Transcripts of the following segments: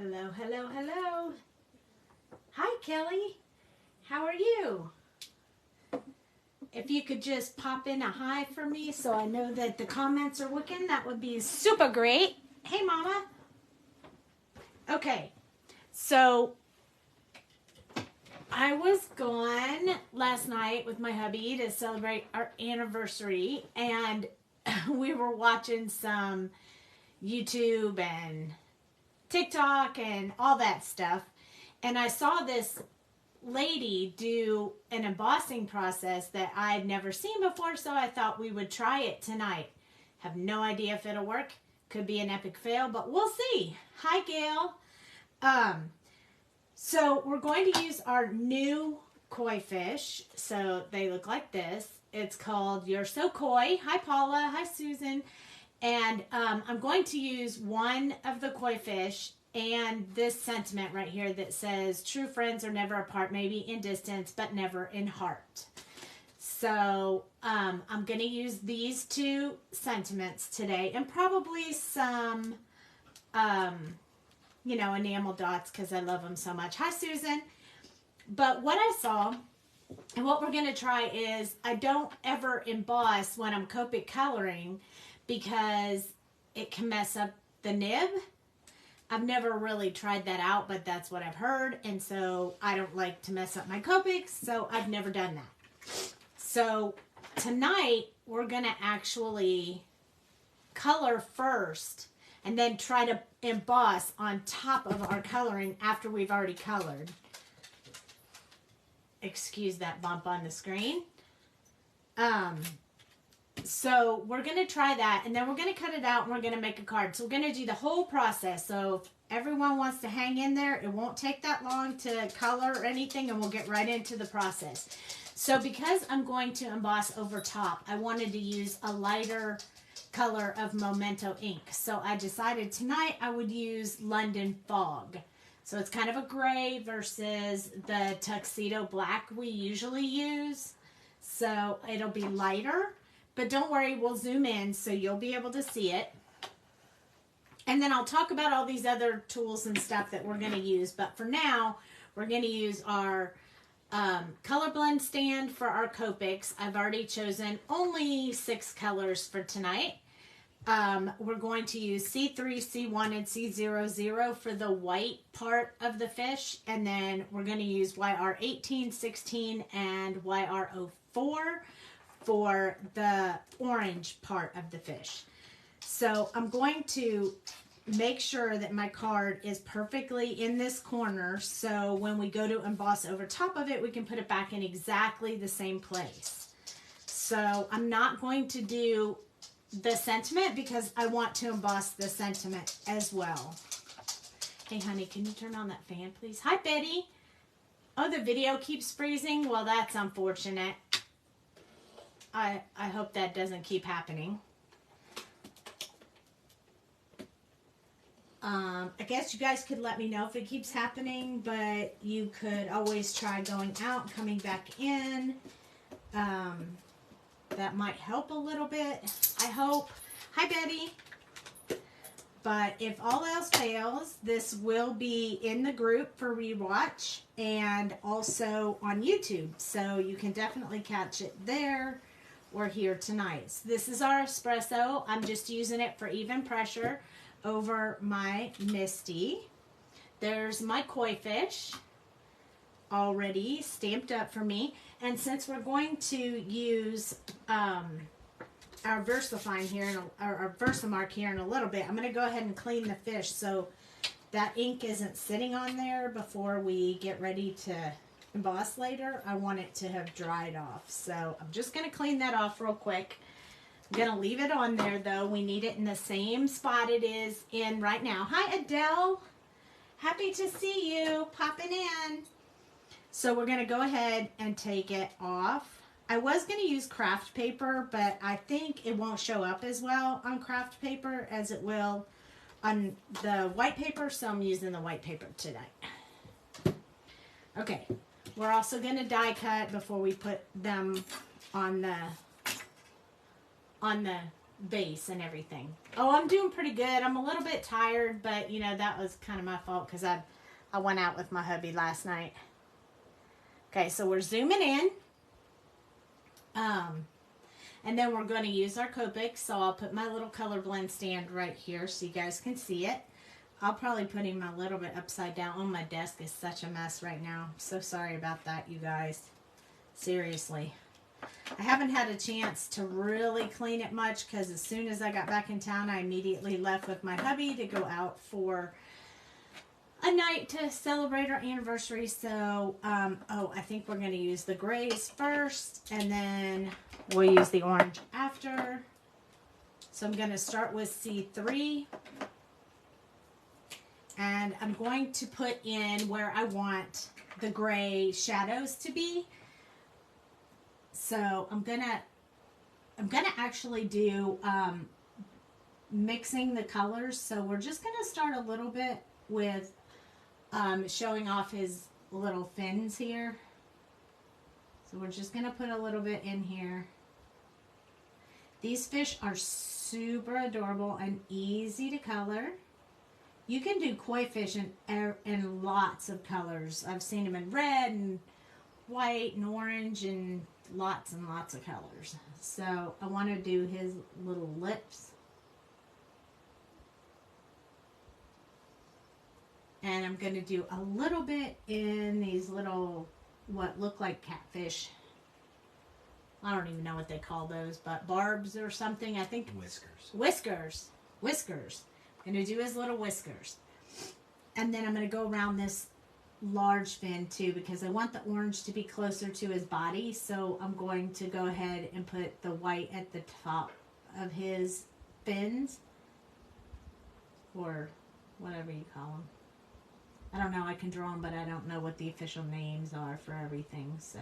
Hello, hello, hello. Hi, Kelly. How are you? If you could just pop in a hi for me so I know that the comments are working, that would be super great. Hey, Mama. Okay, so I was gone last night with my hubby to celebrate our anniversary, and we were watching some YouTube and TikTok and all that stuff, and I saw this lady do an embossing process that I'd never seen before, so I thought we would try it tonight. Have no idea if it'll work. Could be an epic fail, but we'll see. Hi, Gail. So we're going to use our new koi fish. So they look like this. It's called You're So Koi. Hi, Paula. Hi, Susan. And I'm going to use one of the koi fish and this sentiment right here that says, true friends are never apart, maybe in distance, but never in heart. So I'm going to use these two sentiments today and probably some, enamel dots because I love them so much. Hi, Susan. But what I saw and what we're going to try is I don't ever emboss when I'm Copic coloring because it can mess up the nib. I've never really tried that out, but that's what I've heard. And so I don't like to mess up my Copics, so I've never done that. So tonight we're going to actually color first and then try to emboss on top of our coloring after we've already colored. Excuse that bump on the screen. So we're going to try that, and then we're going to cut it out, and we're going to make a card. So we're going to do the whole process. So if everyone wants to hang in there, it won't take that long to color or anything, and we'll get right into the process. So because I'm going to emboss over top, I wanted to use a lighter color of Memento ink. So I decided tonight I would use London Fog. So it's kind of a gray versus the tuxedo black we usually use. So it'll be lighter. But don't worry, we'll zoom in so you'll be able to see it. And then I'll talk about all these other tools and stuff that we're going to use. But for now, we're going to use our color blend stand for our Copics. I've already chosen only 6 colors for tonight. We're going to use C3, C1, and C00 for the white part of the fish. And then we're going to use YR18, 16, and YR04 for the orange part of the fish. So I'm going to make sure that my card is perfectly in this corner, so when we go to emboss over top of it, we can put it back in exactly the same place. So I'm not going to do the sentiment because I want to emboss the sentiment as well. Hey honey, can you turn on that fan please? Hi Betty. Oh, the video keeps freezing? Well, that's unfortunate. I hope that doesn't keep happening. I guess you guys could let me know if it keeps happening, but you could always try going out, coming back in. That might help a little bit, I hope. Hi, Betty. But if all else fails, this will be in the group for rewatch and also on YouTube. So you can definitely catch it there or here tonight. So this is our espresso. I'm just using it for even pressure over my Misty. There's my koi fish already stamped up for me. And since we're going to use our VersaFine here, or our Versamark here in a little bit, I'm going to go ahead and clean the fish so that ink isn't sitting on there before we get ready to emboss later. I want it to have dried off. So I'm just going to clean that off real quick. I'm going to leave it on there though. We need it in the same spot it is in right now. Hi Adele. Happy to see you popping in. So we're going to go ahead and take it off. I was going to use craft paper, but I think it won't show up as well on craft paper as it will on the white paper, so I'm using the white paper today. Okay, we're also going to die cut before we put them on the base and everything. Oh, I'm doing pretty good. I'm a little bit tired, but you know, that was kind of my fault because I went out with my hubby last night. Okay, so we're zooming in. And then we're going to use our Copic, so I'll put my little color blend stand right here so you guys can see it. I'll probably put him a little bit upside down. Oh, my desk is such a mess right now. I'm so sorry about that, you guys. Seriously. I haven't had a chance to really clean it much because as soon as I got back in town, I immediately left with my hubby to go out for a night to celebrate our anniversary. So, I think we're going to use the grays first, and then we'll use the orange after. So I'm going to start with C3. And I'm going to put in where I want the gray shadows to be. So I'm gonna actually do mixing the colors. So we're just gonna start a little bit with showing off his little fins here. So we're just gonna put a little bit in here. These fish are super adorable and easy to color. You can do koi fish in lots of colors. I've seen them in red and white and orange and lots of colors. So I want to do his little lips. And I'm going to do a little bit in these little, what look like catfish. I don't even know what they call those, but barbs or something. I think Whiskers. I'm going to do his little whiskers. And then I'm going to go around this large fin too because I want the orange to be closer to his body. So I'm going to go ahead and put the white at the top of his fins. Or whatever you call them. I don't know. I can draw them, but I don't know what the official names are for everything. So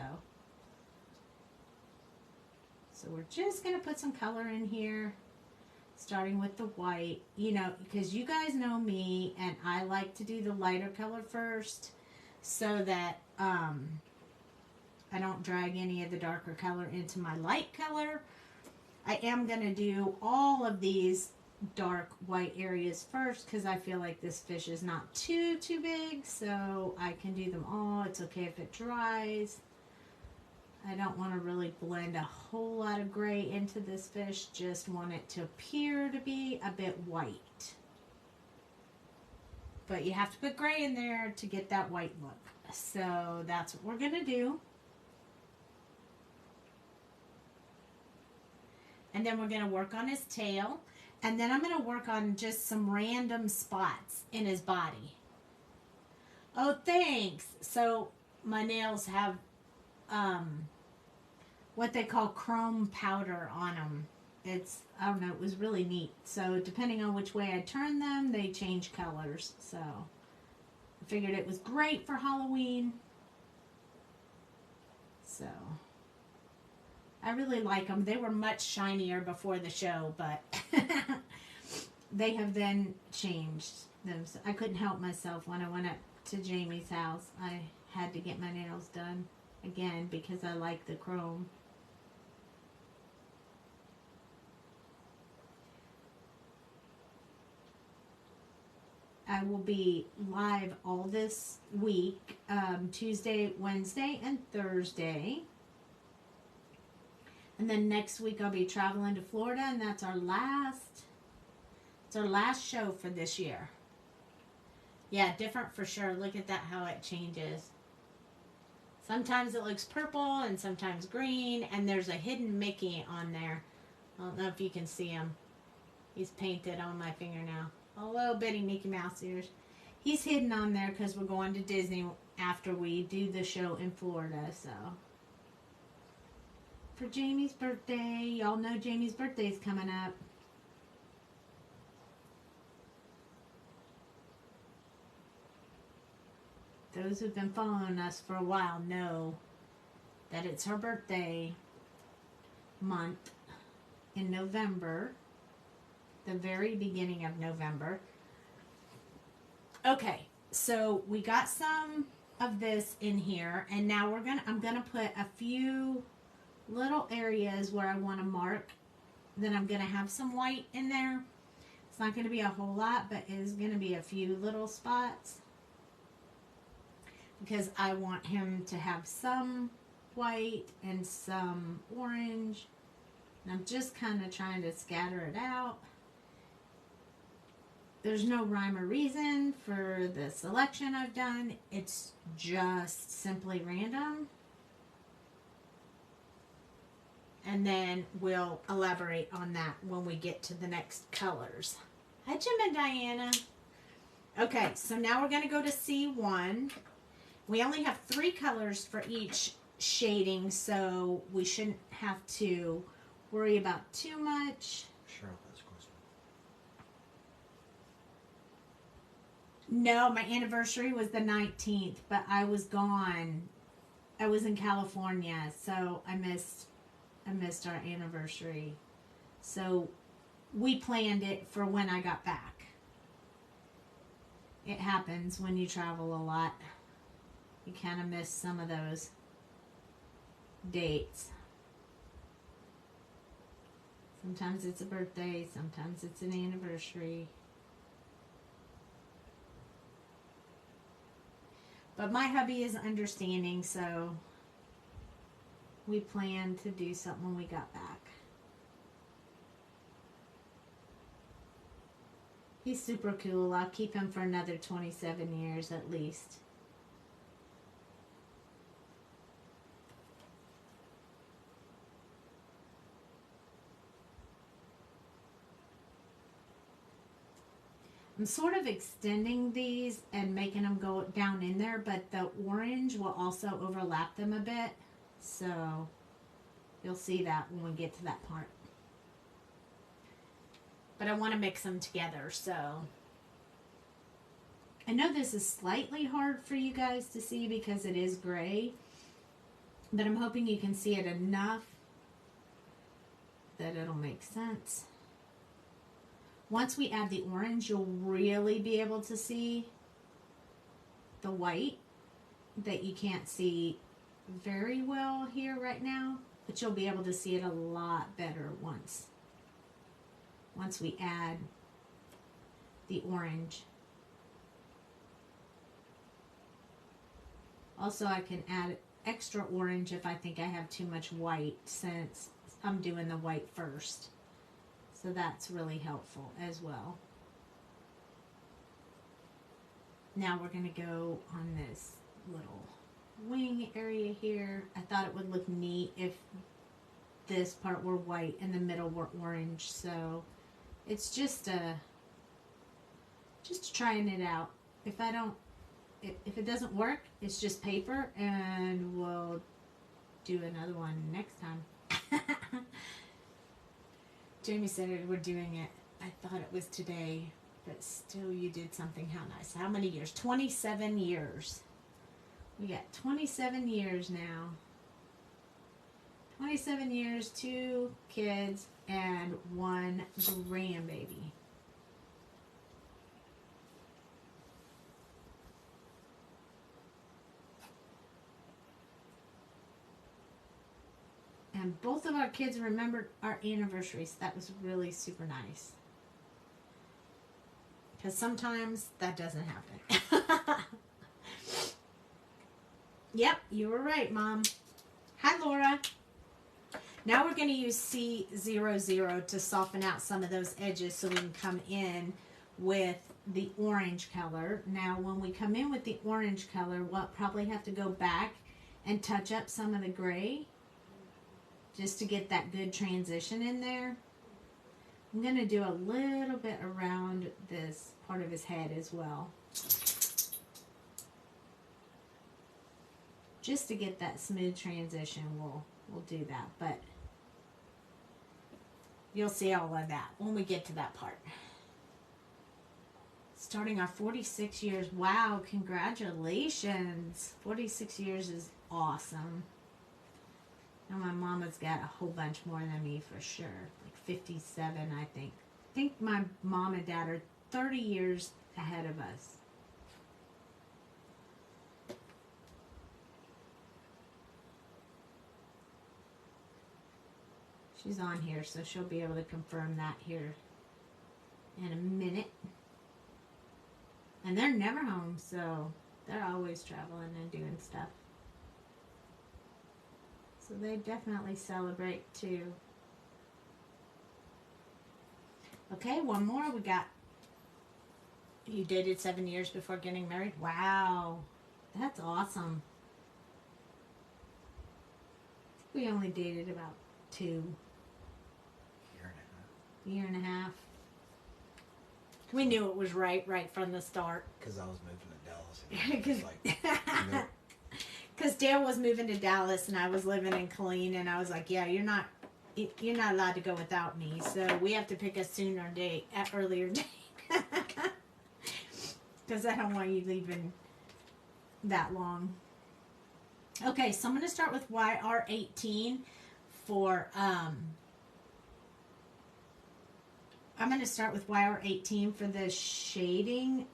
we're just going to put some color in here. Starting with the white, you know, because you guys know me and I like to do the lighter color first so that I don't drag any of the darker color into my light color. I am going to do all of these dark white areas first because I feel like this fish is not too big, so I can do them all. It's okay if it dries. I don't want to really blend a whole lot of gray into this fish, just want it to appear to be a bit white. But you have to put gray in there to get that white look. So that's what we're going to do. And then we're going to work on his tail. And then I'm going to work on just some random spots in his body. Oh, thanks. So my nails have what they call chrome powder on them. I don't know, it was really neat. So depending on which way I turn them, they change colors. So I figured it was great for Halloween. So I really like them. They were much shinier before the show, but they have then changed them. So I couldn't help myself when I went up to Jamie's house. I had to get my nails done again because I like the chrome. I will be live all this week, Tuesday, Wednesday, and Thursday. And then next week I'll be traveling to Florida, and that's our last show for this year. Yeah, different for sure. Look at that, how it changes. Sometimes it looks purple and sometimes green, and there's a hidden Mickey on there. I don't know if you can see him. He's painted on my finger now. A little bitty Mickey Mouse ears. He's hidden on there because we're going to Disney after we do the show in Florida, so. For Jamie's birthday, y'all know Jamie's birthday is coming up. Those who've been following us for a while know that it's her birthday month in November. The very beginning of November. Okay, so we got some of this in here, and now I'm gonna put a few little areas where I want to mark then I'm going to have some white in there. It's not going to be a whole lot, but it is going to be a few little spots because I want him to have some white and some orange. And I'm just kind of trying to scatter it out. There's no rhyme or reason for the selection I've done. It's just simply random. And then we'll elaborate on that when we get to the next colors. Hi, Jim and Diana. Okay, so now we're going to go to C1. We only have 3 colors for each shading, so we shouldn't have to worry about too much. Sure, that's close. No, my anniversary was the 19th, but I was gone. I was in California, so I missed our anniversary. So we planned it for when I got back. It happens when you travel a lot. You kind of miss some of those dates. Sometimes it's a birthday, sometimes it's an anniversary. But my hubby is understanding, so we planned to do something when we got back. He's super cool. I'll keep him for another 27 years at least. I'm sort of extending these and making them go down in there, but the orange will also overlap them a bit. So you'll see that when we get to that part. But I want to mix them together, so I know this is slightly hard for you guys to see because it is gray, but I'm hoping you can see it enough that it'll make sense. Once we add the orange, you'll really be able to see the white that you can't see very well here right now, but you'll be able to see it a lot better once we add the orange. Also, I can add extra orange if I think I have too much white, since I'm doing the white first. So that's really helpful as well. Now we're going to go on this little wing area here. I thought it would look neat if this part were white and the middle were orange. So it's just trying it out. If it doesn't work, it's just paper, and we'll do another one next time. Jamie said we're doing it. I thought it was today, but still you did something. How nice. How many years? 27 years. We got 27 years now. 27 years, 2 kids, and 1 grandbaby. And both of our kids remembered our anniversaries. That was really super nice. Because sometimes that doesn't happen. Yep, you were right, Mom. Hi, Laura. Now we're going to use C00 to soften out some of those edges so we can come in with the orange color. Now, when we come in with the orange color, we'll probably have to go back and touch up some of the gray, just to get that good transition in there. I'm going to do a little bit around this part of his head as well, just to get that smooth transition. We'll do that, but you'll see all of that when we get to that part. Starting our 46 years. Wow, congratulations. 46 years is awesome. Now my mama's got a whole bunch more than me for sure. Like 57, I think. I think my mom and dad are 30 years ahead of us. She's on here, so she'll be able to confirm that here in a minute. And they're never home, so they're always traveling and doing stuff. So they definitely celebrate too. Okay, one more. We got, you dated 7 years before getting married? Wow, that's awesome. We only dated about 2. Year and a half. We knew it was right from the start. Because I was moving to Dallas. Because like, Dale was moving to Dallas and I was living in Killeen, and I was like, yeah, you're not allowed to go without me. So we have to pick a earlier date. Because I don't want you leaving that long. Okay, so I'm going to start with YR18 for I'm going to start with YR18 for the shading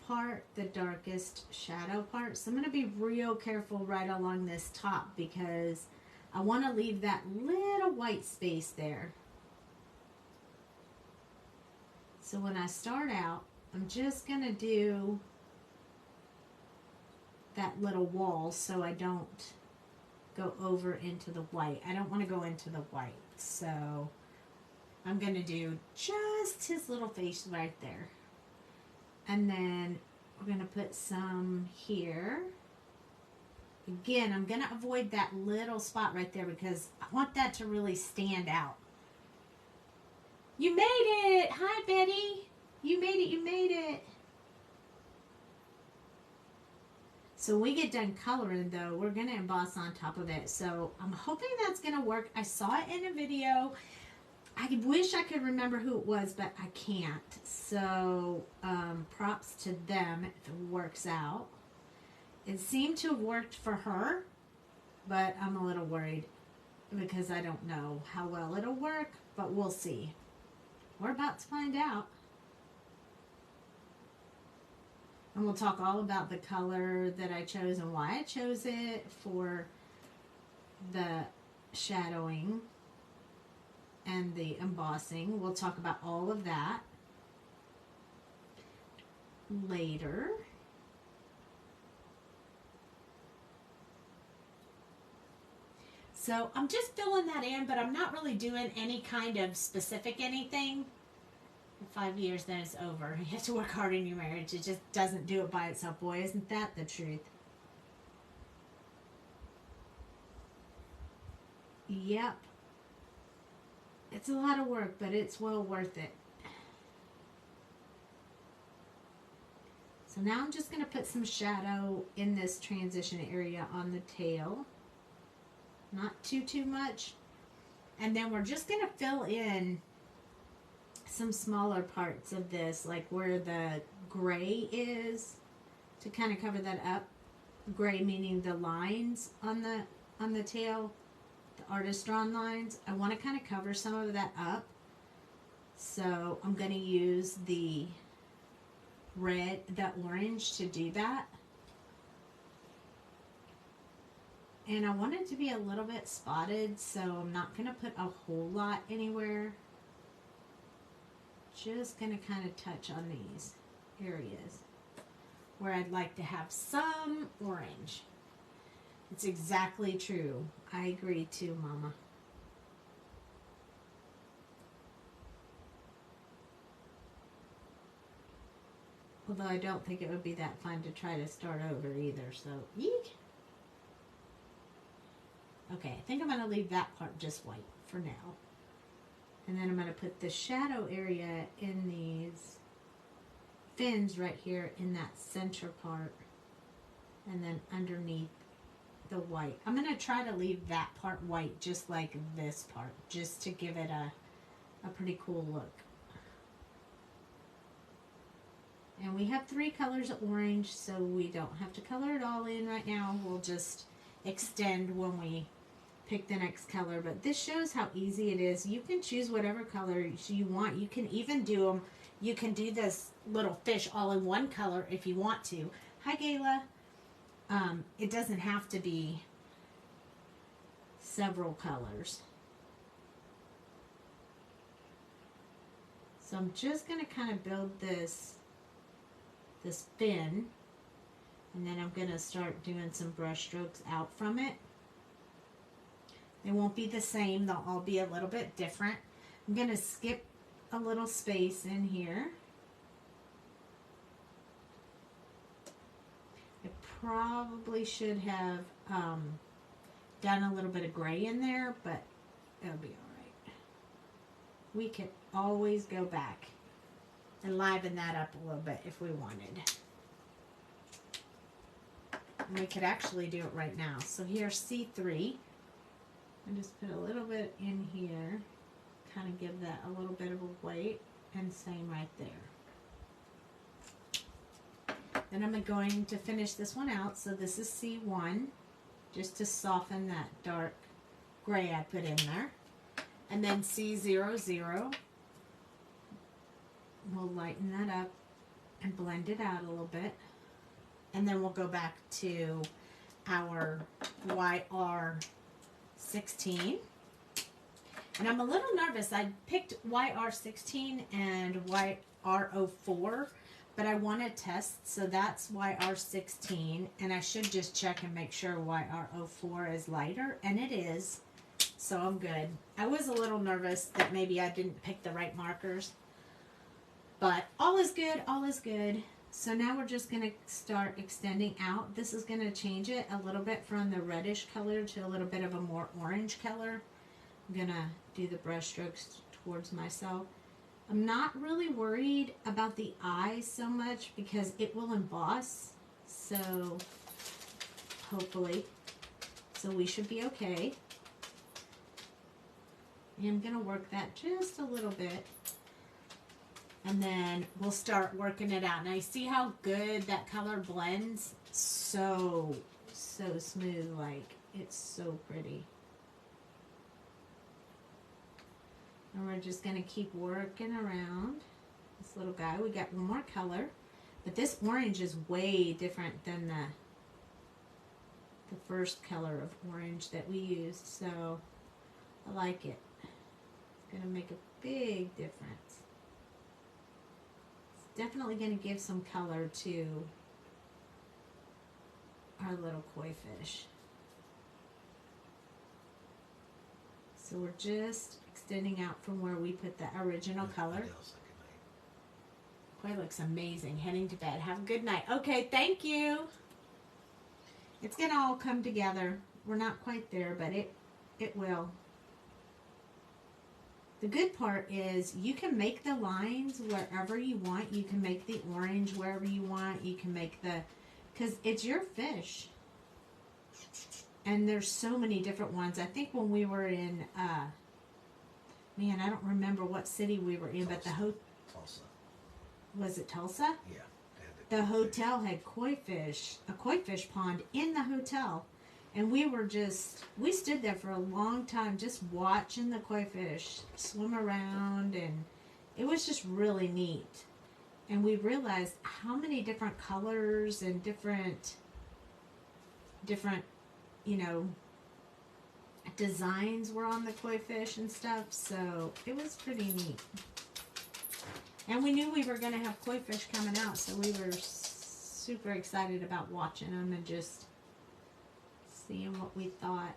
part, the darkest shadow part. So I'm going to be real careful right along this top because I want to leave that little white space there. So when I start out, I'm just going to do that little wall so I don't go over into the white. I don't want to go into the white. So I'm going to do just his little face right there. And then we're going to put some here. Again, I'm going to avoid that little spot right there because I want that to really stand out. You made it! Hi, Betty! You made it, you made it! So when we get done coloring, though, we're going to emboss on top of it. So I'm hoping that's going to work. I saw it in a video. I wish I could remember who it was, but I can't. So props to them if it works out. It seemed to have worked for her, but I'm a little worried because I don't know how well it'll work, but we'll see. We're about to find out. And we'll talk all about the color that I chose and why I chose it for the shadowing and the embossing. We'll talk about all of that later. So I'm just filling that in, but I'm not really doing any kind of specific anything. In 5 years, then it's over. You have to work hard in your marriage. It just doesn't do it by itself. Boy, isn't that the truth? Yep. It's a lot of work, but it's well worth it. So now I'm just going to put some shadow in this transition area on the tail. Not too much. And then we're just going to fill in some smaller parts of this, like where the gray is, to kind of cover that up. Gray meaning the lines on the tail, the artist drawn lines. I want to kind of cover some of that up. So I'm going to use the red, the orange to do that. And I want it to be a little bit spotted, so I'm not going to put a whole lot anywhere. Just going to kind of touch on these areas where I'd like to have some orange. It's exactly true. I agree too, Mama. Although I don't think it would be that fun to try to start over either, so eek. Okay, I think I'm going to leave that part just white for now. And then I'm going to put the shadow area in these fins right here in that center part. And then underneath the white. I'm going to try to leave that part white just like this part, just to give it a pretty cool look. And we have 3 colors of orange, so we don't have to color it all in right now. We'll just extend when we pick the next color. But this shows how easy it is. You can choose whatever color you want. You can even do them. You can do this little fish all in one color if you want to. Hi, Gayla. It doesn't have to be several colors. So I'm just going to kind of build this fin, and then I'm going to start doing some brush strokes out from it. They won't be the same, they'll all be a little bit different. I'm going to skip a little space in here. I probably should have done a little bit of gray in there, but it'll be alright. We can always go back and liven that up a little bit if we wanted. And we could actually do it right now. So here's C3. And just put a little bit in here, kind of give that a little bit of a weight, and same right there. Then I'm going to finish this one out. So this is C1, just to soften that dark gray I put in there. And then C00, we'll lighten that up and blend it out a little bit. And then we'll go back to our YR16. And I'm a little nervous. I picked YR16 and YR04, but I want to test, so that's YR16, and I should just check and make sure YR04 is lighter, and it is, so I'm good. I was a little nervous that maybe I didn't pick the right markers, but all is good, all is good. So now we're just going to start extending out. This is going to change it a little bit from the reddish color to a little bit of a more orange color. I'm going to do the brush strokes towards myself. I'm not really worried about the eyes so much because it will emboss. So hopefully. So we should be okay. And I'm going to work that just a little bit. And then we'll start working it out. Now you see how good that color blends? So smooth, like it's so pretty. And we're just gonna keep working around this little guy. We got one more color, but this orange is way different than the first color of orange that we used. So I like it. It's gonna make a big difference. Definitely going to give some color to our little koi fish. So we're just extending out from where we put the original color. Koi looks amazing. Heading to bed. Have a good night. Okay, thank you. It's going to all come together. We're not quite there, but it will. The good part is you can make the lines wherever you want. You can make the orange wherever you want. You can make because it's your fish. And there's so many different ones. I think when we were in, man, I don't remember what city we were in, Tulsa. but Tulsa. Was it Tulsa? Yeah. The hotel had koi fish, a koi fish pond in the hotel. And we stood there for a long time just watching the koi fish swim around, and it was just really neat. And we realized how many different colors and different, you know, designs were on the koi fish and stuff. So it was pretty neat. And we knew we were going to have koi fish coming out, so we were super excited about watching them and just seeing what we thought.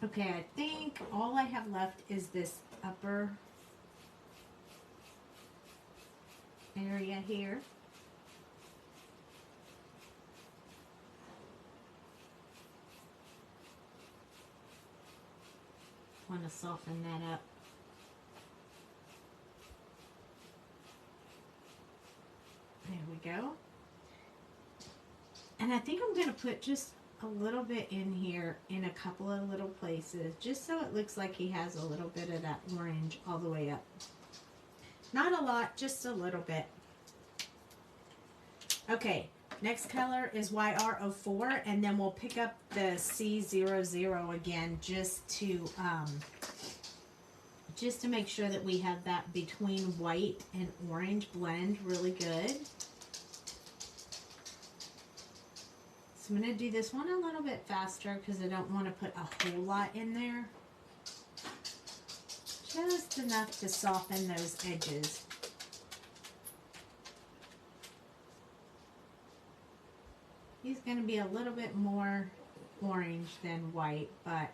Okay, I think all I have left is this upper area here. Want to soften that up. There we go. And I think I'm going to put just a little bit in here in a couple of little places, just so it looks like he has a little bit of that orange all the way up. Not a lot, just a little bit. Okay, next color is YR04, and then we'll pick up the C00 again just to make sure that we have that between white and orange blend really good. So I'm going to do this one a little bit faster because I don't want to put a whole lot in there. Just enough to soften those edges. He's going to be a little bit more orange than white, but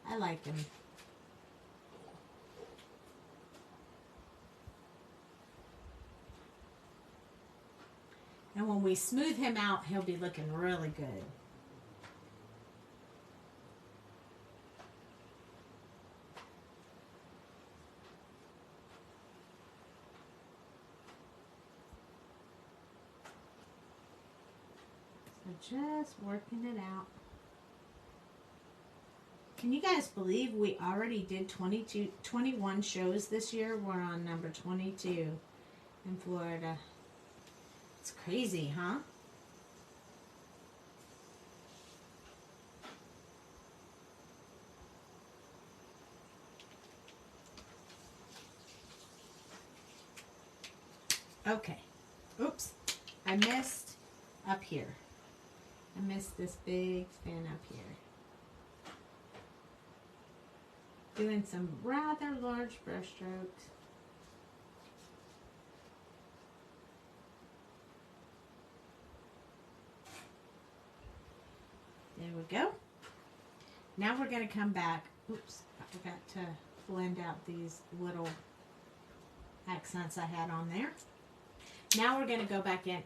I like him. And when we smooth him out, he'll be looking really good. So just working it out. Can you guys believe we already did 21 shows this year? We're on number 22 in Florida. It's crazy, huh? Okay. Oops. I missed up here. I missed this big fin up here. Doing some rather large brush strokes. There we go. Now we're going to come back. Oops, I forgot to blend out these little accents I had on there. Now we're going to go back in.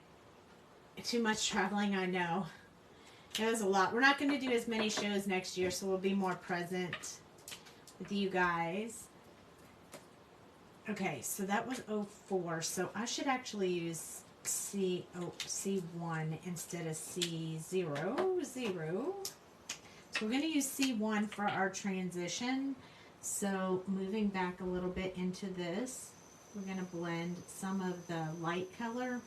Too much traveling, I know. It was a lot. We're not going to do as many shows next year, so we'll be more present with you guys. Okay, so that was 04, so I should actually use C1 instead of C0. So we're going to use C1 for our transition. So moving back a little bit into this, we're going to blend some of the light color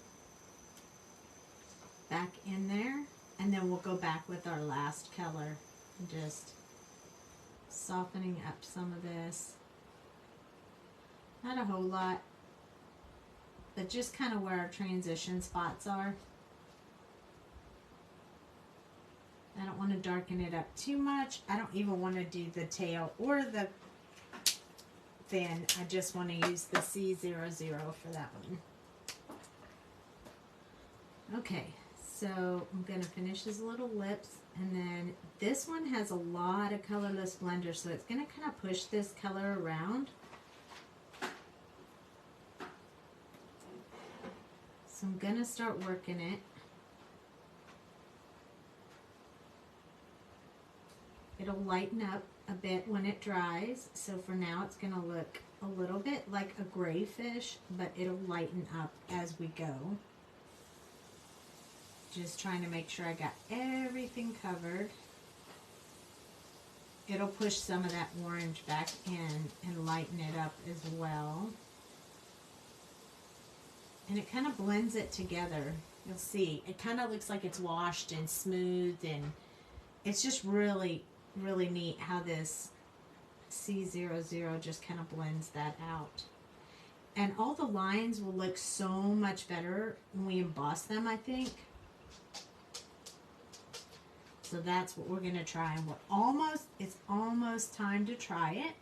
back in there, and then we'll go back with our last color and just softening up some of this. Not a whole lot, but just kind of where our transition spots are. I don't want to darken it up too much. I don't even want to do the tail or the fin. I just want to use the C00 for that one. Okay, so I'm going to finish his little lips, and then this one has a lot of colorless blender, so it's going to kind of push this color around. So I'm going to start working it. It'll lighten up a bit when it dries. So for now it's going to look a little bit like a gray fish, but it'll lighten up as we go. Just trying to make sure I got everything covered. It'll push some of that orange back in and lighten it up as well. And it kind of blends it together. You'll see, it kind of looks like it's washed and smooth, and it's just really, really neat how this C00 just kind of blends that out. And all the lines will look so much better when we emboss them, I think. So that's what we're going to try, and it's almost time to try it.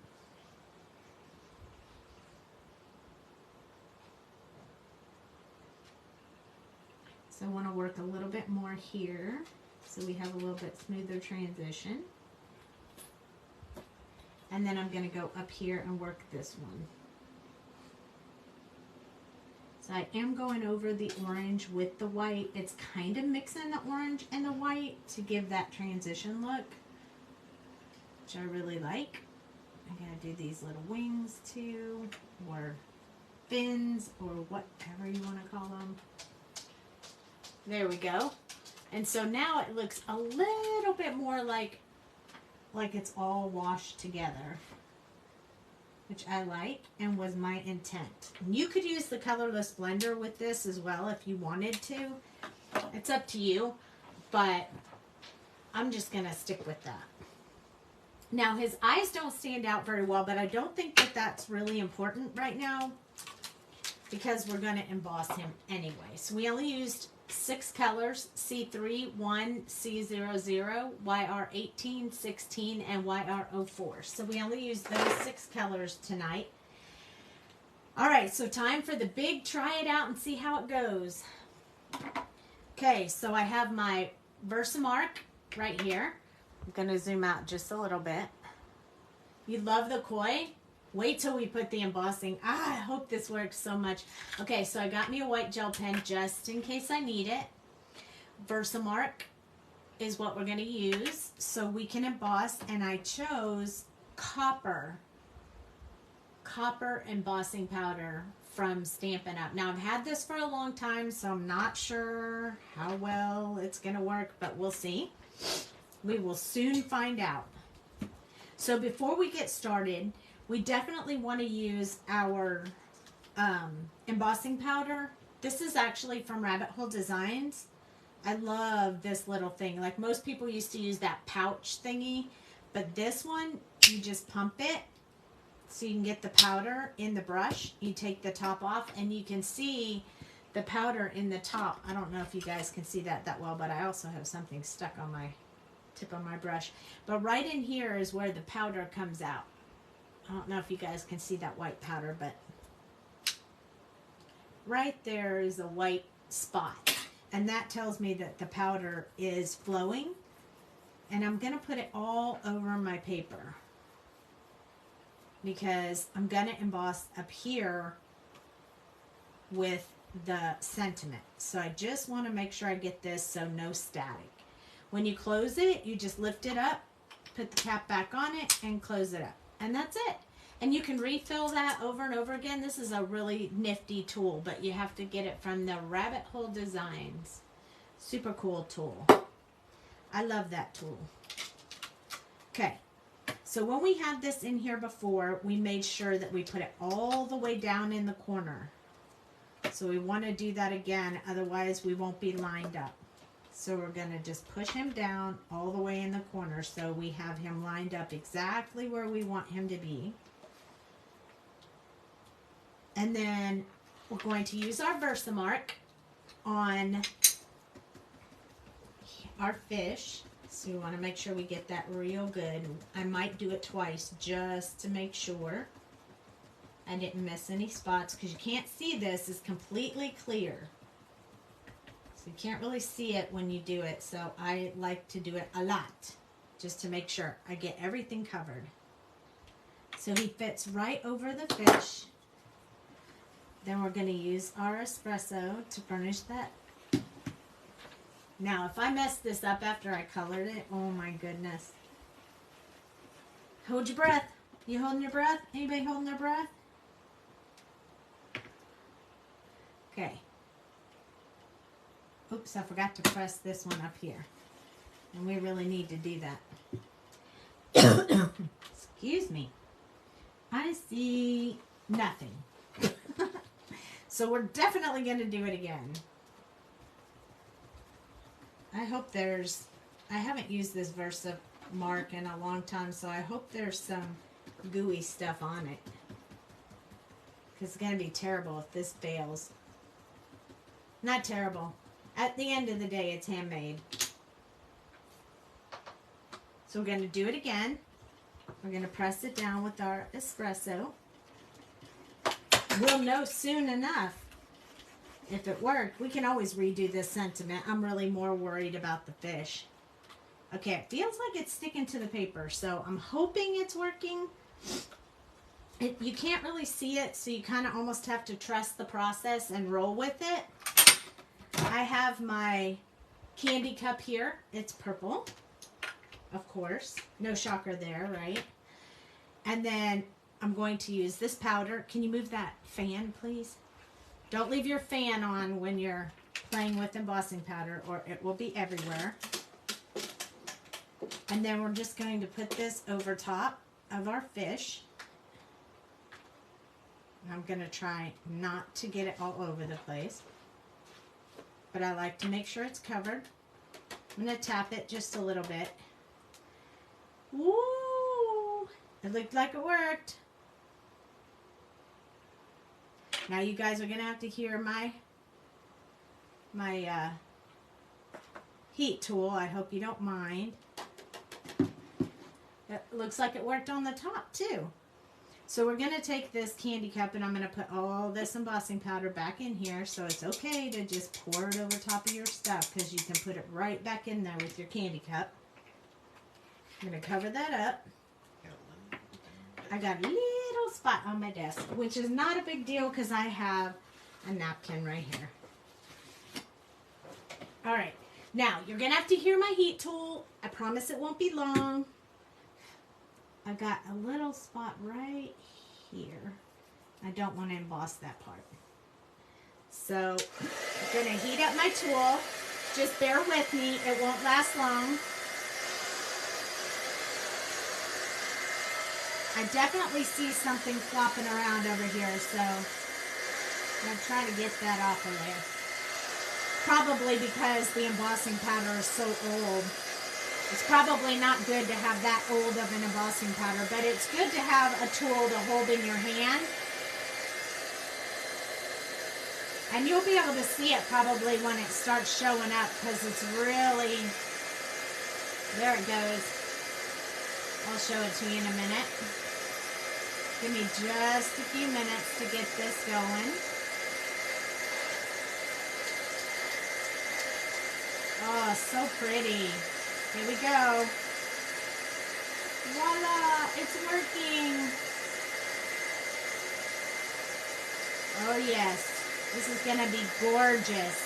So I want to work a little bit more here so we have a little bit smoother transition. And then I'm going to go up here and work this one. So I am going over the orange with the white. It's kind of mixing the orange and the white to give that transition look, which I really like. I'm going to do these little wings too, or fins, or whatever you want to call them. There we go. And so now it looks a little bit more like it's all washed together, which I like and was my intent. And you could use the colorless blender with this as well if you wanted to. It's up to you, but I'm just going to stick with that. Now his eyes don't stand out very well, but I don't think that that's really important right now. because we're going to emboss him anyway. So we only used 6 colors, C3, 1, C00, YR18, 16, and YR04. So we only used those 6 colors tonight. All right, so time for the big try it out and see how it goes. Okay, so I have my Versamark right here. I'm going to zoom out just a little bit. You love the koi? Wait till we put the embossing. I hope this works so much. Okay, so I got me a white gel pen just in case I need it. Versamark is what we're going to use so we can emboss, and I chose copper embossing powder from Stampin' Up. Now, I've had this for a long time, so I'm not sure how well it's going to work, but we'll see. We will soon find out. So before we get started, we definitely want to use our embossing powder. This is actually from Rabbit Hole Designs. I love this little thing. Like most people used to use that pouch thingy, but this one, you just pump it so you can get the powder in the brush. You take the top off and you can see the powder in the top. I don't know if you guys can see that well, but I also have something stuck on my tip of my brush. But right in here is where the powder comes out. I don't know if you guys can see that white powder, but right there is a white spot. And that tells me that the powder is flowing. And I'm going to put it all over my paper because I'm going to emboss up here with the sentiment. So I just want to make sure I get this so no static. When you close it, you just lift it up, put the cap back on it, and close it up. And that's it. And you can refill that over and over again. This is a really nifty tool, but you have to get it from the Rabbit Hole Designs. Super cool tool. I love that tool. Okay, so when we had this in here before, we made sure that we put it all the way down in the corner. So we want to do that again, otherwise we won't be lined up. So we're going to just push him down all the way in the corner so we have him lined up exactly where we want him to be. And then we're going to use our Versamark on our fish. So we want to make sure we get that real good. I might do it twice just to make sure I didn't miss any spots, because you can't see this. It's completely clear. You can't really see it when you do it, so I like to do it a lot just to make sure I get everything covered. So he fits right over the fish. Then we're going to use our espresso to furnish that. Now, if I mess this up after I colored it, oh my goodness. Hold your breath. You holding your breath? Anybody holding their breath? Okay. Oops, I forgot to press this one up here. And we really need to do that. Excuse me. I see nothing. So we're definitely going to do it again. I hope there's... I haven't used this Versamark in a long time, so I hope there's some gooey stuff on it. Because it's going to be terrible if this fails. Not terrible. At the end of the day, it's handmade. So we're going to do it again. We're going to press it down with our espresso. We'll know soon enough if it worked. We can always redo this sentiment. I'm really more worried about the fish. Okay, it feels like it's sticking to the paper, so I'm hoping it's working. You can't really see it, so you kind of almost have to trust the process and roll with it. I have my candy cup here. It's purple, of course. No shocker there, right? And then I'm going to use this powder. Can you move that fan, please? Don't leave your fan on when you're playing with embossing powder, or it will be everywhere. And then we're just going to put this over top of our fish. I'm going to try not to get it all over the place, but I like to make sure it's covered. I'm going to tap it just a little bit. Woo! It looked like it worked. Now you guys are going to have to hear my heat tool. I hope you don't mind. It looks like it worked on the top too. So we're going to take this candy cup and I'm going to put all this embossing powder back in here. So it's okay to just pour it over top of your stuff because you can put it right back in there with your candy cup. I'm going to cover that up. I got a little spot on my desk, which is not a big deal because I have a napkin right here. All right. Now, you're going to have to hear my heat tool. I promise it won't be long. I got a little spot right here. I don't want to emboss that part. So I'm going to heat up my tool. Just bear with me. It won't last long. I definitely see something flopping around over here, so I'm going to try to get that off of there. Probably because the embossing powder is so old. It's probably not good to have that old of an embossing powder, but it's good to have a tool to hold in your hand. And you'll be able to see it probably when it starts showing up because it's really, there it goes. I'll show it to you in a minute. Give me just a few minutes to get this going. Oh, so pretty. Here we go. Voila, it's working. Oh yes, this is gonna be gorgeous.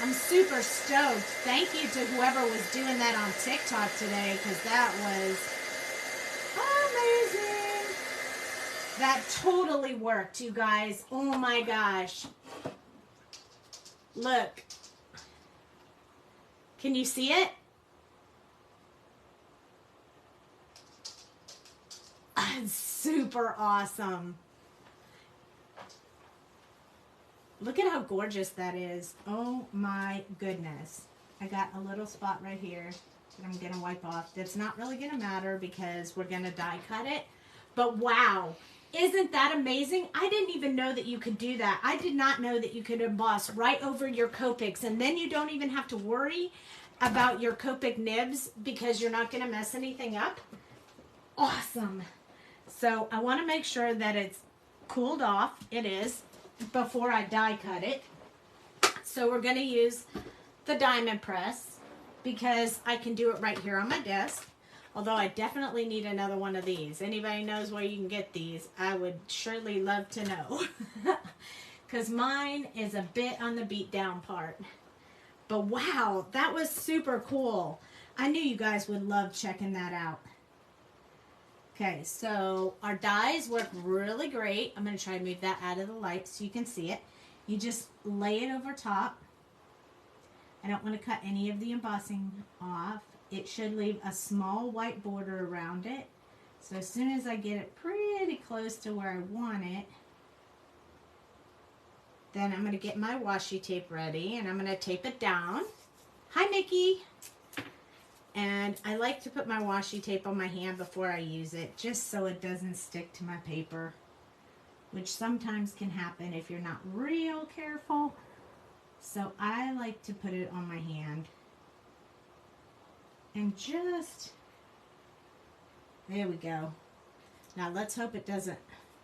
I'm super stoked. Thank you to whoever was doing that on TikTok today, because that was amazing. That totally worked, you guys. Oh my gosh. Look. Can you see it? It's super awesome. Look at how gorgeous that is. Oh my goodness. I got a little spot right here that I'm going to wipe off. That's not really going to matter because we're going to die cut it. But wow, isn't that amazing? I didn't even know that you could do that. I did not know that you could emboss right over your Copics, and then you don't even have to worry about your Copic nibs because you're not going to mess anything up. Awesome. So I want to make sure that it's cooled off. It is, before I die cut it. So we're going to use the diamond press because I can do it right here on my desk. Although I definitely need another one of these. Anybody knows where you can get these, I would surely love to know. Because mine is a bit on the beat down part. But wow, that was super cool. I knew you guys would love checking that out. Okay, so our dies work really great. I'm going to try to move that out of the light so you can see it. You just lay it over top. I don't want to cut any of the embossing off. It should leave a small white border around it. So as soon as I get it pretty close to where I want it, then I'm going to get my washi tape ready and I'm going to tape it down. Hi, Mickey. And I like to put my washi tape on my hand before I use it, just so it doesn't stick to my paper, which sometimes can happen if you're not real careful. So I like to put it on my hand. And just, there we go. Now let's hope it doesn't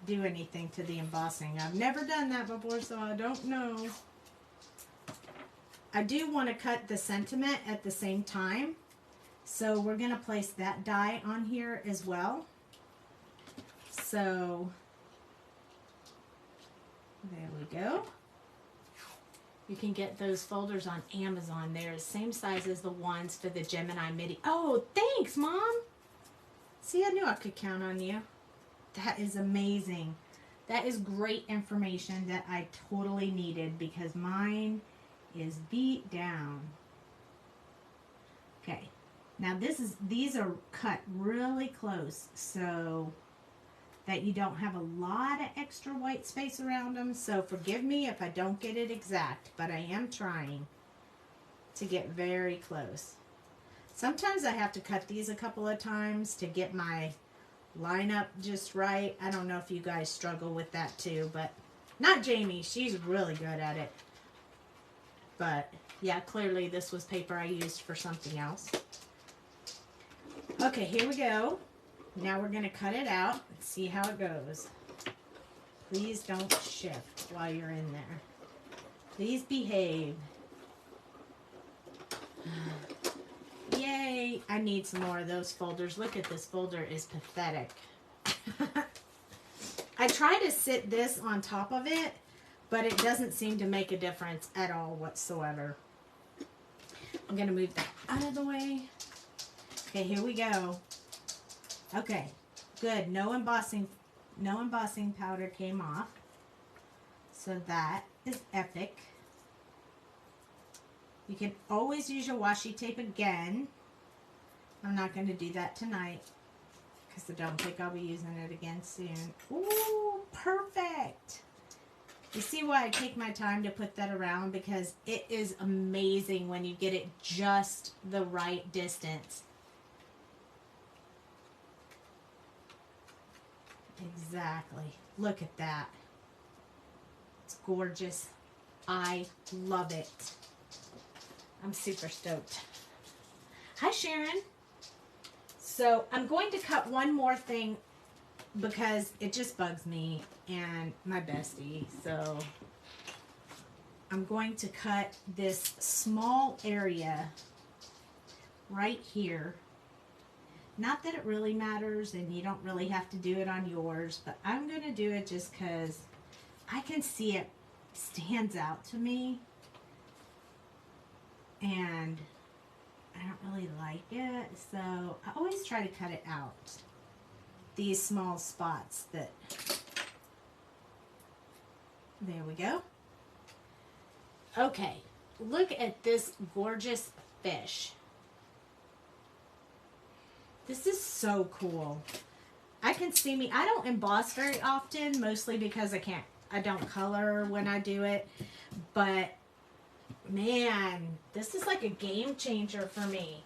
do anything to the embossing. I've never done that before, so I don't know. I do want to cut the sentiment at the same time. So we're going to place that die on here as well. So there we go. You can get those folders on Amazon. They're the same size as the ones for the Gemini MIDI. Oh, thanks, Mom. See, I knew I could count on you. That is amazing. That is great information that I totally needed because mine is beat down. Okay. Now these are cut really close so that you don't have a lot of extra white space around them. So forgive me if I don't get it exact, but I am trying to get very close. Sometimes I have to cut these a couple of times to get my line up just right. I don't know if you guys struggle with that too, but Not Jamie. She's really good at it. But, yeah, clearly this was paper I used for something else. Okay, here we go. Now we're going to cut it out and see how it goes. Please don't shift while you're in there. Please behave. Yay! I need some more of those folders. Look at this folder is pathetic. I try to sit this on top of it, but it doesn't seem to make a difference at all whatsoever. I'm going to move that out of the way. Okay, here we go. Okay, good. No embossing powder came off. So that is epic. You can always use your washi tape again. I'm not going to do that tonight because I don't think I'll be using it again soon. Ooh, perfect. You see why I take my time to put that around? Because it is amazing when you get it just the right distance. Exactly. Look at that. It's gorgeous. I love it. I'm super stoked. Hi, Sharon. So I'm going to cut one more thing because it just bugs me and my bestie. So I'm going to cut this small area right here. Not that it really matters and you don't really have to do it on yours, but I'm going to do it just because I can see it stands out to me. And I don't really like it, so I always try to cut it out. These small spots that, there we go. Okay, look at this gorgeous fish. This is so cool. I can see me, I don't emboss very often, mostly because I don't color when I do it, but man, this is like a game changer for me.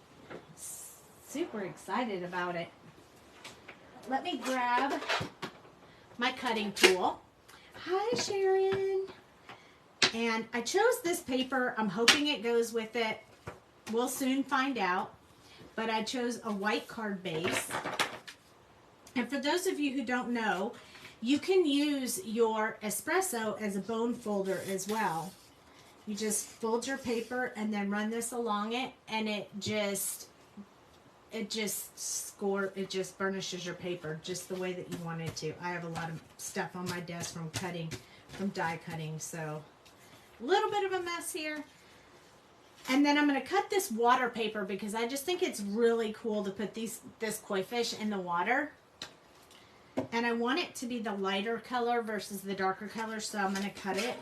Super excited about it. Let me grab my cutting tool. Hi, Sharon. And I chose this paper. I'm hoping it goes with it. We'll soon find out. But I chose a white card base. And for those of you who don't know, you can use your espresso as a bone folder as well. You just fold your paper and then run this along it, and it just burnishes your paper just the way that you want it to. I have a lot of stuff on my desk from die cutting, so a little bit of a mess here. And then I'm going to cut this water paper because I just think it's really cool to put this koi fish in the water. And I want it to be the lighter color versus the darker color, so I'm going to cut it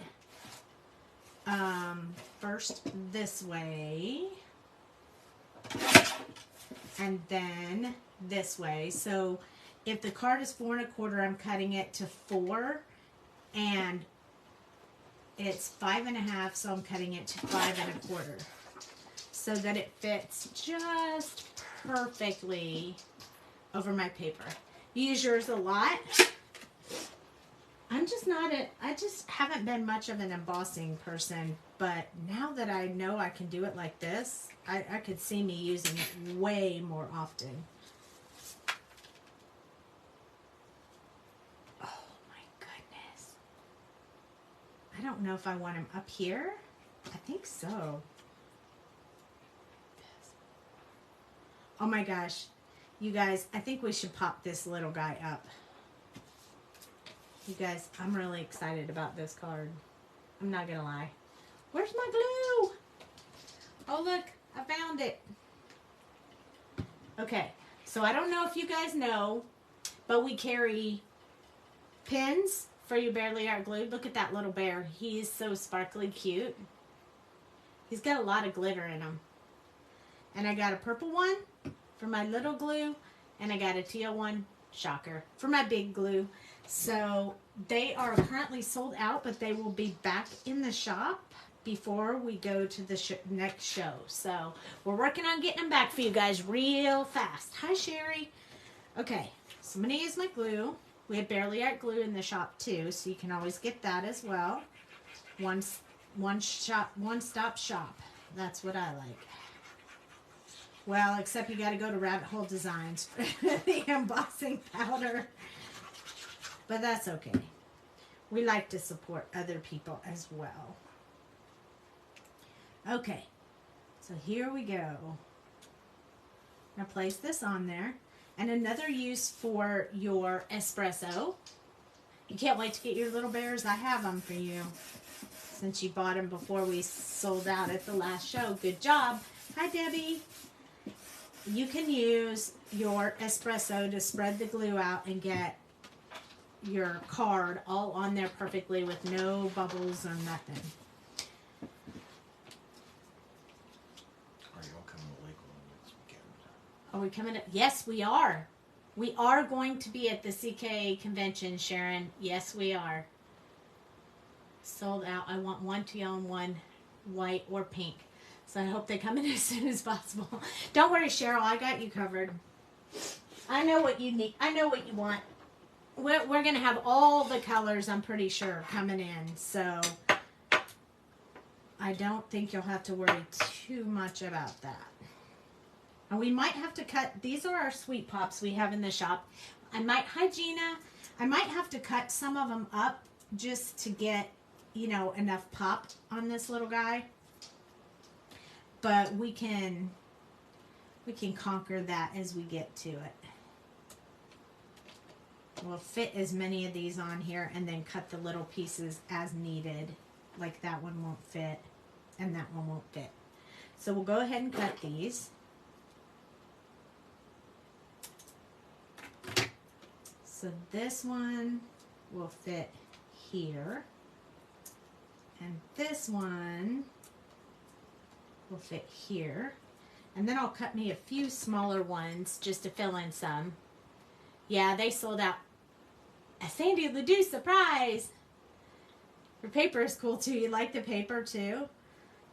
first this way and then this way. So if the card is 4 1/4, I'm cutting it to 4, and it's 5 1/2, so I'm cutting it to 5 1/4 so that it fits just perfectly over my paper. You use yours a lot. I just haven't been much of an embossing person, but now that I know I can do it like this, I could see me using it way more often. Oh my goodness. I don't know if I want him up here. I think so. Oh my gosh. You guys, I think we should pop this little guy up. You guys, I'm really excited about this card. I'm not gonna lie. Where's my glue? Oh look, I found it. Okay, so I don't know if you guys know, but we carry pins for your Barely Art Glued. Look at that little bear. He's so sparkly cute. He's got a lot of glitter in him. And I got a purple one for my little glue, and I got a teal one, shocker, for my big glue. So they are currently sold out, but they will be back in the shop before we go to the next show. So we're working on getting them back for you guys real fast. Hi, Sherry. Okay, so I'm going to use my glue. We have Barely Art glue in the shop too, so you can always get that as well. One stop shop. That's what I like. Well, except you got to go to Rabbit Hole Designs for the embossing powder. But that's okay. We like to support other people as well. Okay, so here we go. Now place this on there. And another use for your espresso. You can't wait to get your little bears. I have them for you. Since you bought them before we sold out at the last show. Good job. Hi, Debbie. You can use your espresso to spread the glue out and get your card all on there perfectly with no bubbles or nothing. Are you all coming to Lakeland this weekend? Are we coming? Yes, we are. We are going to be at the CK convention, Sharon. Yes, we are. Sold out. I want one teal and one white or pink. So I hope they come in as soon as possible. Don't worry, Cheryl. I got you covered. I know what you need. I know what you want. We're going to have all the colors, I'm pretty sure, coming in. So I don't think you'll have to worry too much about that. And we might have to cut. These are our sweet pops we have in the shop. Hi, Gina. I might have to cut some of them up just to get, you know, enough pop on this little guy. But we can conquer that as we get to it. We'll fit as many of these on here and then cut the little pieces as needed. Like that one won't fit and that one won't fit. So we'll go ahead and cut these. So this one will fit here. And this one will fit here. And then I'll cut me a few smaller ones just to fill in some. Yeah, they sold out. A Sandy Ledoux surprise! Your paper is cool too. You like the paper too?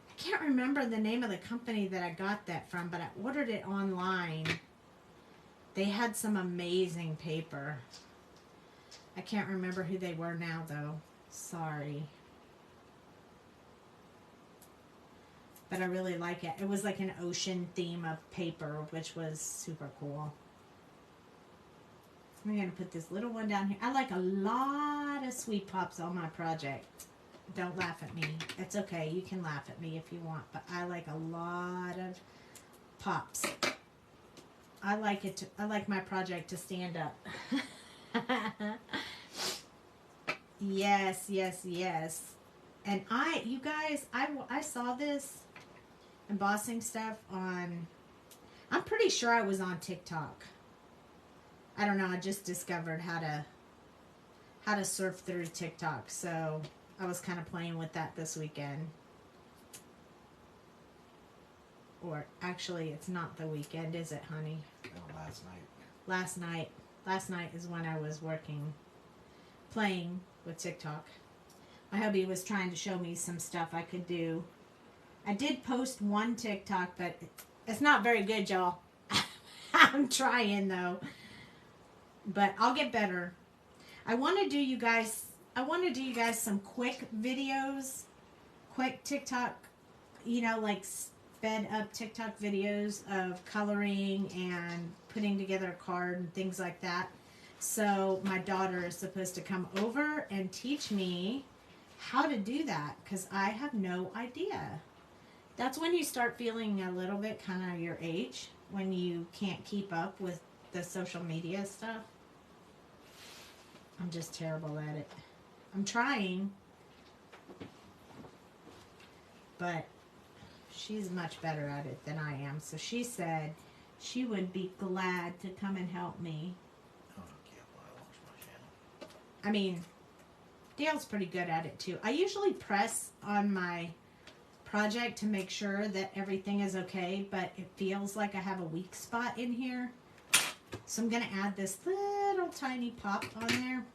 I can't remember the name of the company that I got that from, but I ordered it online. They had some amazing paper. I can't remember who they were now though. Sorry. But I really like it. It was like an ocean theme of paper, which was super cool. I'm going to put this little one down here. I like a lot of sweet pops on my project. Don't laugh at me. It's okay. You can laugh at me if you want. But I like a lot of pops. I like my project to stand up. Yes, yes, yes. And you guys, I saw this embossing stuff on, I'm pretty sure I was on TikTok. I don't know, I just discovered how to surf through TikTok, so I was kind of playing with that this weekend. Or actually, it's not the weekend, is it, honey? No, last night. Last night is when I was playing with TikTok. My hubby was trying to show me some stuff I could do. I did post one TikTok, but it's not very good, y'all. I'm trying though. But I'll get better. I want to do you guys some quick videos, quick TikTok, you know, like sped up TikTok videos of coloring and putting together a card and things like that. So my daughter is supposed to come over and teach me how to do that because I have no idea. That's when you start feeling a little bit kind of your age, when you can't keep up with the social media stuff. I'm just terrible at it. I'm trying, but she's much better at it than I am. So she said she would be glad to come and help me. Oh, yeah, well, I watch my channel. I mean, Dale's pretty good at it too. I usually press on my project to make sure that everything is okay, but it feels like I have a weak spot in here. So I'm going to add this little tiny pop on there.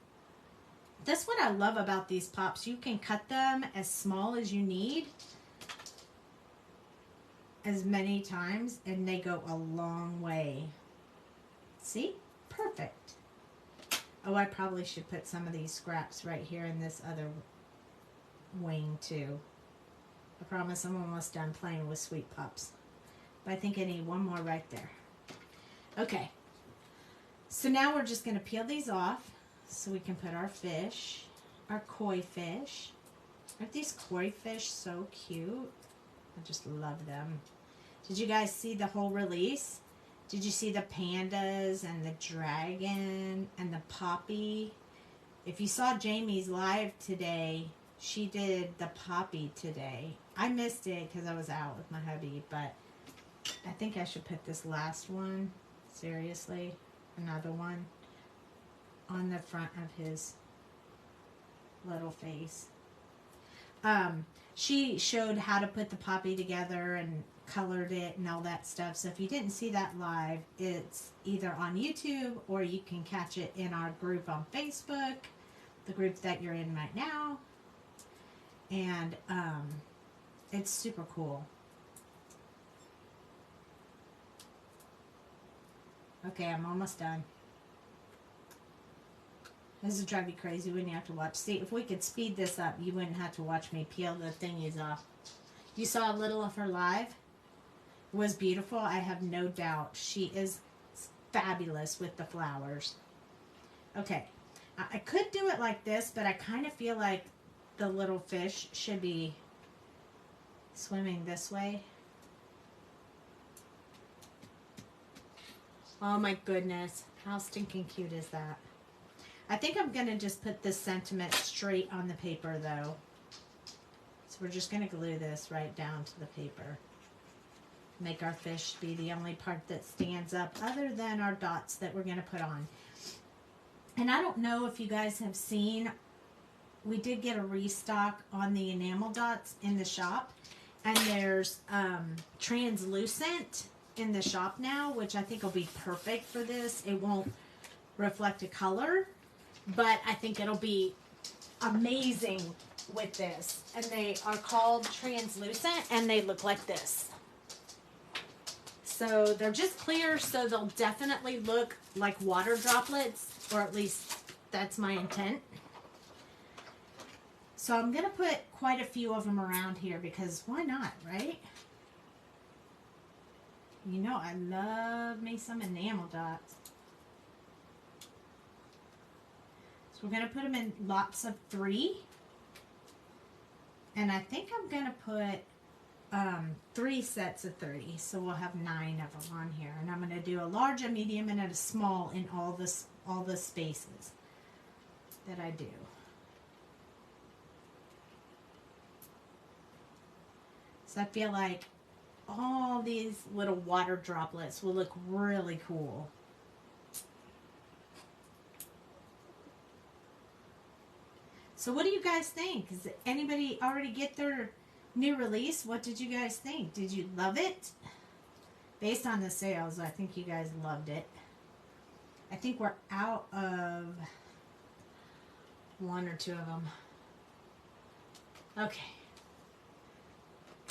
That's what I love about these pops. You can cut them as small as you need, as many times, and they go a long way. See? Perfect. Oh, I probably should put some of these scraps right here in this other wing too. I promise I'm almost done playing with Sweet Pups. But I think I need one more right there. Okay. So now we're just going to peel these off so we can put our fish, our koi fish. Aren't these koi fish so cute? I just love them. Did you guys see the whole release? Did you see the pandas and the dragon and the poppy? If you saw Jamie's live today, she did the poppy today. I missed it because I was out with my hubby, but I think I should put this last one, seriously, another one, on the front of his little face. She showed how to put the poppy together and colored it and all that stuff. So if you didn't see that live, it's either on YouTube or you can catch it in our group on Facebook, the group that you're in right now. And it's super cool. Okay, I'm almost done. This would drive you crazy when you have to watch. See, if we could speed this up, you wouldn't have to watch me peel the thingies off. You saw a little of her live? It was beautiful. I have no doubt. She is fabulous with the flowers. Okay. I could do it like this, but I kind of feel like the little fish should be swimming this way. Oh my goodness. How stinking cute is that? I think I'm going to just put this sentiment straight on the paper though. So we're just going to glue this right down to the paper. Make our fish be the only part that stands up other than our dots that we're going to put on. And I don't know if you guys have seen, we did get a restock on the enamel dots in the shop. And there's translucent in the shop now, which I think will be perfect for this. It won't reflect a color, but I think it'll be amazing with this. And they are called translucent and they look like this. So they're just clear, so they'll definitely look like water droplets, or at least that's my intent. So I'm going to put quite a few of them around here because why not, right? You know I love me some enamel dots. So we're going to put them in lots of 3. And I think I'm going to put 3 sets of 3. So we'll have 9 of them on here. And I'm going to do a large, a medium, and a small in all the spaces that I do. So I feel like all these little water droplets will look really cool. So what do you guys think? Does anybody already get their new release? What did you guys think? Did you love it? Based on the sales, I think you guys loved it. I think we're out of 1 or 2 of them. Okay.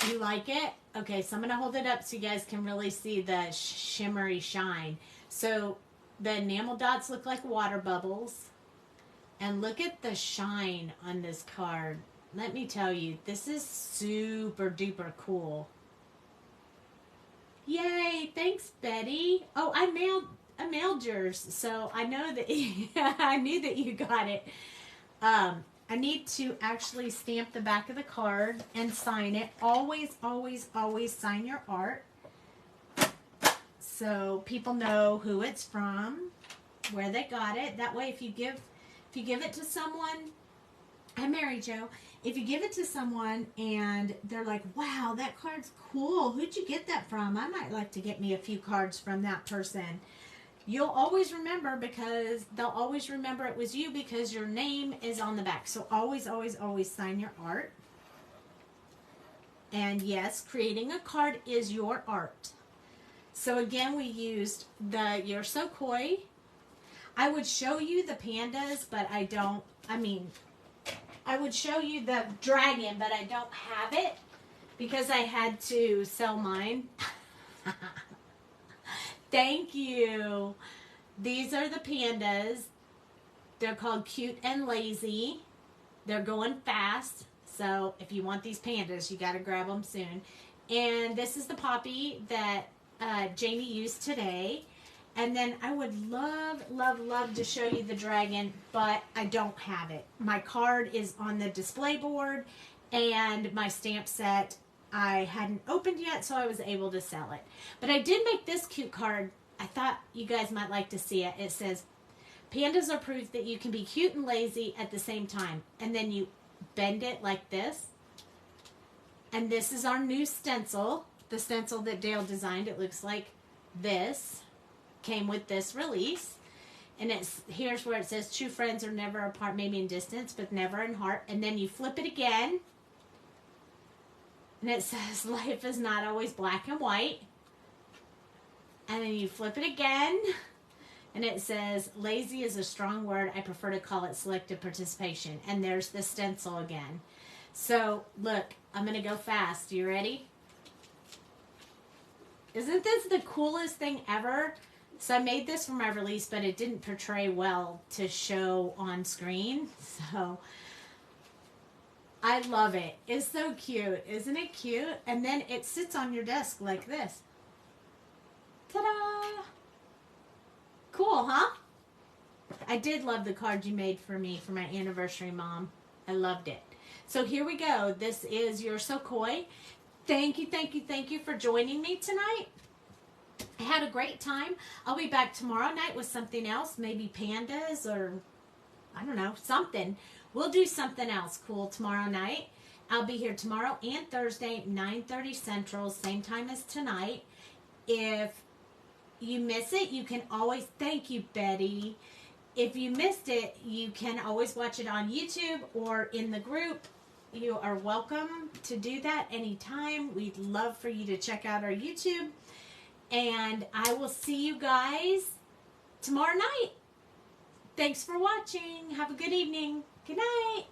You like it? Okay, so I'm going to hold it up so you guys can really see the shimmery shine. So the enamel dots look like water bubbles. And look at the shine on this card. Let me tell you, this is super duper cool. Yay, thanks Betty. Oh, I mailed yours, so I know that I knew that you got it. I need to actually stamp the back of the card and sign it. Always, always, always sign your art so people know who it's from, where they got it. That way, if you give it to someone, hi Mary Jo, if you give it to someone and they're like, wow, that card's cool, who'd you get that from? I might like to get me a few cards from that person. You'll always remember because they'll always remember it was you because your name is on the back. So always, always, always sign your art. And yes, creating a card is your art. So again, we used the You're So Koi. I would show you the pandas, but I don't. I would show you the dragon, but I don't have it because I had to sell mine. Thank you. These are the pandas. They're called Cute and Lazy. They're going fast. So if you want these pandas, you got to grab them soon. And this is the poppy that Jamie used today. And then I would love, love, love to show you the dragon, but I don't have it. My card is on the display board, and my stamp set I hadn't opened yet, so I was able to sell it. But I did make this cute card. I thought you guys might like to see it. It says, pandas are proof that you can be cute and lazy at the same time. And then you bend it like this. And this is our new stencil. The stencil that Dale designed. It looks like this. Came with this release. And here's where it says, true friends are never apart, maybe in distance, but never in heart. And then you flip it again. And it says, life is not always black and white. And then you flip it again. And it says, lazy is a strong word. I prefer to call it selective participation. And there's the stencil again. So, look, I'm going to go fast. You ready? Isn't this the coolest thing ever? So I made this for my release, but it didn't portray well to show on screen. So I love it. It's so cute. Isn't it cute? And then it sits on your desk like this. Ta-da! Cool, huh? I did love the card you made for me for my anniversary, Mom. I loved it. So here we go. This is You're So Coy. Thank you, thank you, thank you for joining me tonight. I had a great time. I'll be back tomorrow night with something else. Maybe pandas or, I don't know, something. We'll do something else cool tomorrow night. I'll be here tomorrow and Thursday, 9:30 Central, same time as tonight. If you miss it, you can always, thank you, Betty. If you missed it, you can always watch it on YouTube or in the group. You are welcome to do that anytime. We'd love for you to check out our YouTube. And I will see you guys tomorrow night. Thanks for watching. Have a good evening. Good night.